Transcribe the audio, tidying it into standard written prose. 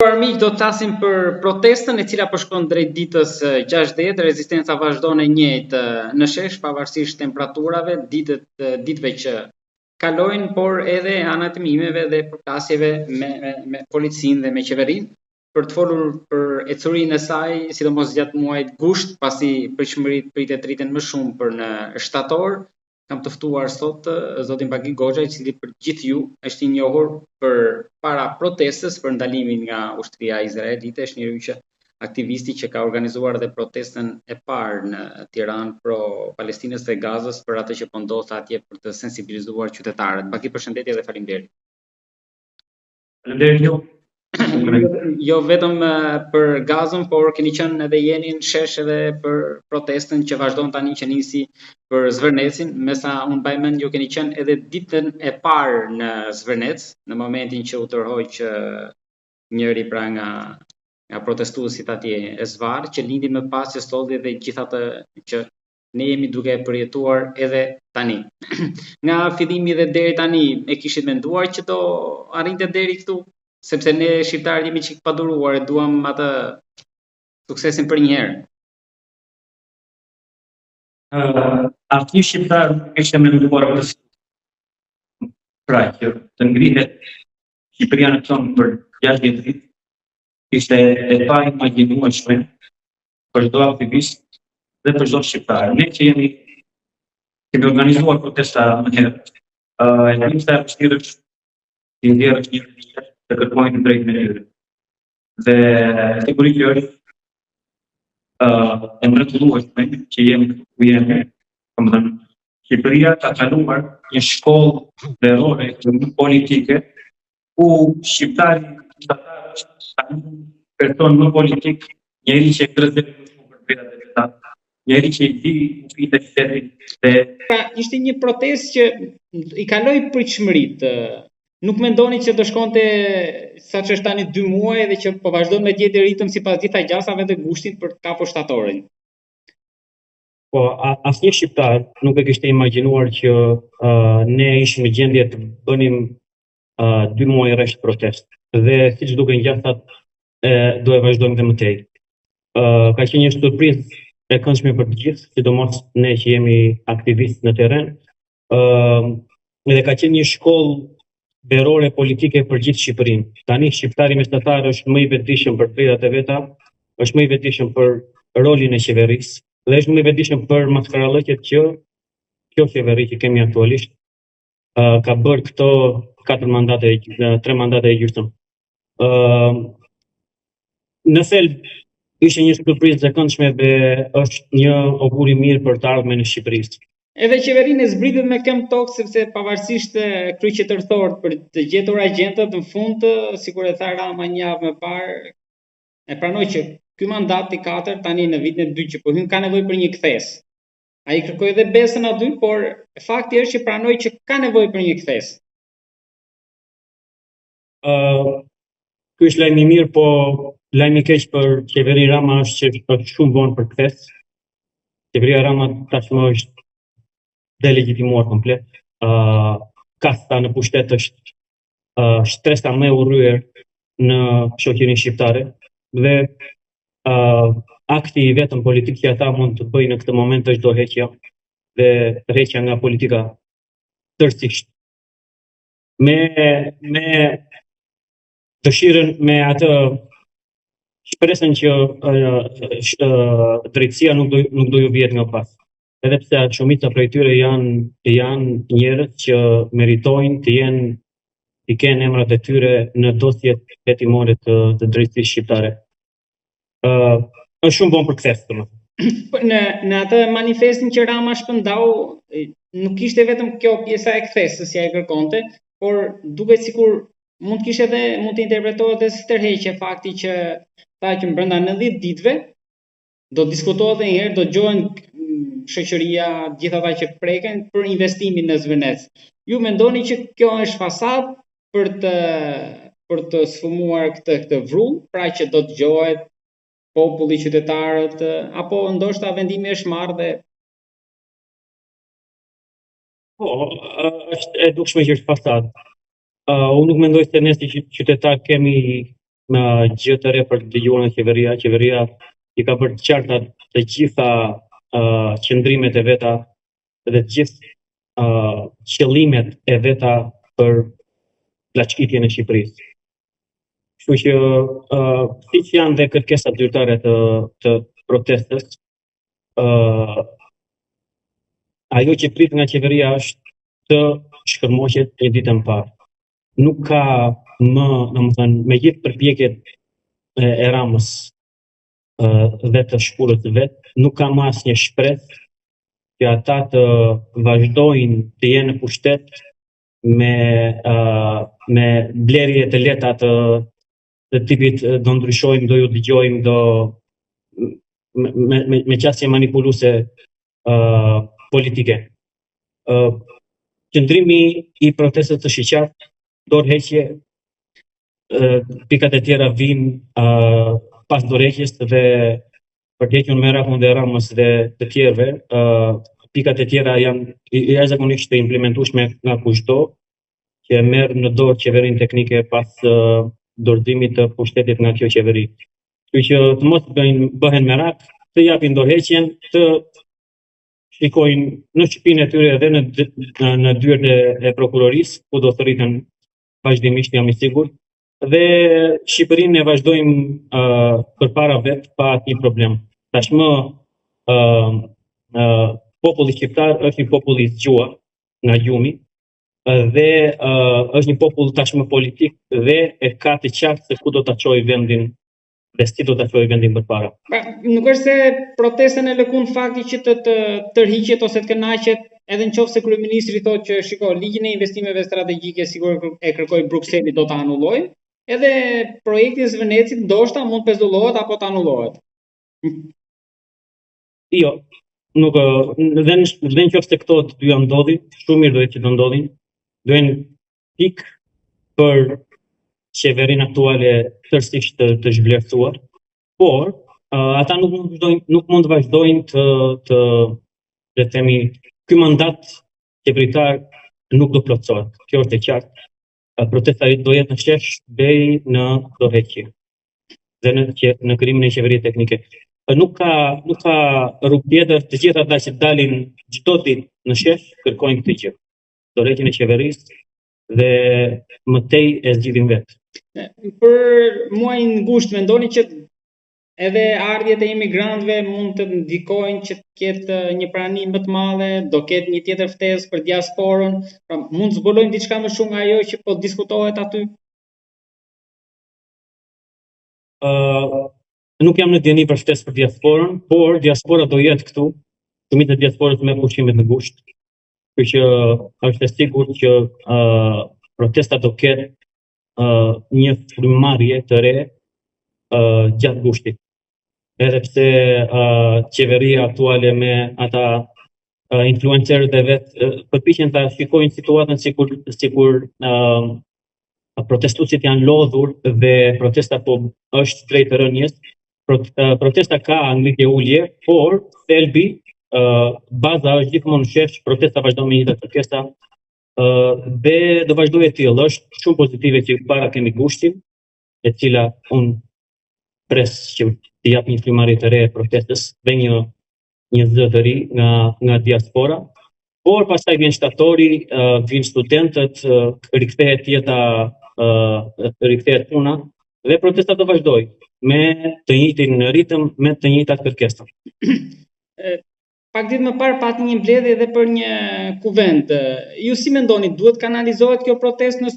Miq, do të flasim për protestën e cila po shkon drejt ditës 60, rezistenca vazhdon e njëjtë në shesh pavarësisht temperaturave, ditëve që kalojnë, por edhe anët e mimeve dhe përplasjeve me policinë dhe me qeverinë për të folur për ecurinë e saj, sidomos gjatë muajit gusht, pasi pritshmëritë pritet rriten më shumë për në shtator. Kam të ftuar sot zotin Bagi Goxha, i cili për gjithë ju është i njohur për para protestës për ndalimin nga ushtria izraelite, është njeriu që aktivisti që ka organizuar dhe protestën e parë në Tiranë pro Palestinës dhe Gazës për atë që po ndodh atje për të sensibilizuar qytetarët. Bagi, përshëndetje dhe faleminderit. Faleminderit ju. Jo vetëm për Gazën, por keni qenë edhe jeni në shesh edhe për protestën që vazhdon tani, që nisi për Zvërnecin. Me sa unë mbaj mend, ju keni qenë edhe ditën e parë në Zvërnec, në momentin që u tërhoq njëri pra nga protestuesit atje e Zvar, që lindi më pas që stolli dhe gjithatë që ne jemi duke përjetuar edhe tani. Nga fillimi dhe deri tani, e kishit menduar që do arrinte deri këtu? Sepse ne shqiptarët jemi çik paduruar, e duam atë suksesin për një herë. Asnjë shqiptar nuk kishte menduar pra që të ngrihet Shqipëria në tonë për 60 ditë, ishte e pa imagjinueshme për çdo aktivist dhe për çdo shqiptar. Ne që kemi organizuar protesta më herët, e dim se vështirë është të ndjerësh një vit të kërkojnë drejt me tyre. Dhe sigurisht që është e mrekullueshme që jemi këtu ku jemi. Domethënë, Shqipëria ka kaluar një shkollë verore politike ku shqiptari është një person më politik, njëri që kërcet për vetat e veta, njëri që i di kufijtë e shtetit dhe ishte një protestë që i kaloi pritshmëritë. Nuk mendoni që do shkonte saç është tani 2 muaj dhe që po vazhdon me të njëjtin ritëm sipas gjitha gjasave të gushtit për të kapur shtatorin? Po, asnjë shqiptar nuk e kishte imagjinuar që ne ishim në gjendje të bënim 2 muaj rresht protestë. Dhe siç duken gjasat, do e vazhdojmë dhe më tej. Ka qenë një surprizë e këndshme për të gjithë, sidomos ne që jemi aktivistë në terren. Dhe ka qenë një shkollë verore politike për gjithë Shqipërinë. Tani shqiptari mesatatar është më i vetëdijshëm për vetat e veta, është më i vetëdijshëm për rolin e qeverisë dhe është më i vetëdijshëm për maskarallëqet që kjo qeveri që kemi aktualisht ka bërë këto 3 mandate e gjysmë. Në thelb ishte një surprizë e këndshme dhe është një augur i mirë për të ardhmen e Shqipërisë. Edhe qeverinë e zbritet me këmbë tokë, sepse pavarësisht kryqëtërthort për të gjetur agjentët, në fund, sikur e tha Rama një javë më parë, e pranoi që ky mandat i 4 tani në vitin e 2 që po hyn ka nevojë për një kthes. Ai kërkoi dhe besën aty, por fakti është që pranoi që ka nevojë për një kthes. Ky është lajm i mirë, po lajmi i keq për qeverinë Rama është që është shumë vonë për kthes. Qeveria Rama tashmë është delegitimuar komplet. Kasta në pushtet është shtresa më e urryer në shoqërinë shqiptare dhe akti i vetëm politik që ata mund të bëjnë në këtë moment është dorëheqja dhe rreqja nga politika tërësisht. Me dëshirën, me atë shpresën që drejtësia nuk do ju vihet nga pas. Edhe pse shumica prej tyre janë njerëz që meritojnë të kenë emrat e tyre në dosjet hetimore të drejtësisë shqiptare. Është shumë vonë për kthes, domethënë. Në atë manifestin që Rama shpërndau, nuk ishte vetëm kjo pjesa e kthesës që ai kërkonte, por duket sikur mund të interpretohet edhe si tërheqje fakti që tha që brenda 90 ditëve do diskutohet edhe një herë, do dëgjohen shoqëria, gjithë ata që preken për investimin në Zvërnec. Ju mendoni që kjo është fasadë për të sfumuar këtë vrull, pra që do të dëgjohet populli, qytetarët, apo ndoshta vendimi është marrë dhe është e dukshme që është fasadë. Unë nuk mendoj se ne si qytetar kemi gjë të re për të dëgjuar nga qeveria. Qeveria i ka bërë të qarta të gjitha qëndrimet e veta dhe të gjithë qëllimet e veta për plaçkitjen e Shqipërisë. Kështu që siç janë dhe kërkesat zyrtare të protestës, ajo që prit nga qeveria është të shkërmoqet një ditë më parë. Nuk ka më, domethënë, me gjithë përpjekjet e Ramës dhe të shkurët vet, nuk ka më asnjë shpresë që ata të vazhdojnë të jenë në pushtet me blerje të lehta të tipit do ndryshojmë, do ju dëgjojmë, me qasje manipuluese politike. Qëndrimi i protestës së shiqartë, dorëheqje, pikat e tjera vijnë pas dorëheqjes dhe për të hequr merakun dhe Ramës dhe të tjerëve, pikat e tjera janë jashtëzakonisht të implementueshme nga kushdo që merr në dorë qeverinë teknike pas dorëzimit të pushtetit nga kjo qeveri. Kështu që të mos bëhen merak, të japin dorëheqjen, të shikojnë në shtëpinë e tyre dhe në dyert e prokurorisë, ku do të rriten vazhdimisht, jam i sigurt, dhe Shqipërinë e vazhdojmë përpara vet pa asnjë problem. Tashmë populli shqiptar është një popull i zgjuar nga gjumi dhe është një popull tashmë politik dhe e ka të qartë se ku do ta çojë vendin dhe si do ta çojë vendin përpara. Nuk është se protestën e lëkun fakti që të tërhiqet ose të kënaqet, edhe nëse kryeministri thotë që shiko, ligjin e investimeve strategjike sigurisht e kërkoi Brukseli, do ta anullojnë, edhe projekti i Zvenecit ndoshta mund pezullohet apo të anullohet. Jo, nuk dhe nëse këto të dyja ndodhin, shumë mirë do të ndodhin, do jenë pik për qeverinë aktuale tërësisht të zhvlerësuar, por ata nuk mund të vazhdojnë të le të themi, ky mandat qeveritar nuk do plotësohet. Kjo është e qartë. Protesta do jetë në shesh deri në dorëheqje dhe në krimin e qeverisë teknike. Nuk ka rrugë tjetër, të gjitha ata që dalin çdo ditë në shesh kërkojnë këtë gjë. Dorëheqjen e qeverisë dhe mëtej e zgjidhin vetë. Për muajin ngusht mendoni që edhe ardhjet e emigrantëve mund të ndikojnë që të ketë një prani më të madhe, do ketë një tjetër ftesë për diasporën, pra mund të zbulojmë diçka më shumë nga ajo që po diskutohet aty? Nuk jam në dieni për ftesë për diasporën, por diaspora do jetë këtu, shumica e diasporës me pushimet në gusht. Kështu që është e sigurt që protesta do ketë një frymëmarrje të re gjatë gushtit. Edhe pse qeveria aktuale me ata influencerët e vet përpiqen ta shikojnë situatën sikur protestuesit janë lodhur dhe protesta po është drejt rënies. Protesta ka ngritje ulje, por thelbi, baza është gjithmonë shesh, protesta vazhdon me një kërkesa dhe do vazhdojë e tillë. Është shumë pozitive që para kemi gushtin, e cila unë pres që të jap një frymëmarrje të re protestës dhe një zë të ri nga diaspora. Por pastaj vjen shtatori, vijnë studentët, rikthehet jeta, rikthehet puna dhe protesta do vazhdojë me të njëjtin ritëm, me të njëjtat kërkesa. Pak ditë më parë pati një mbledhje edhe për një kuvent. Ju si mendoni, duhet kanalizohet kjo protestë në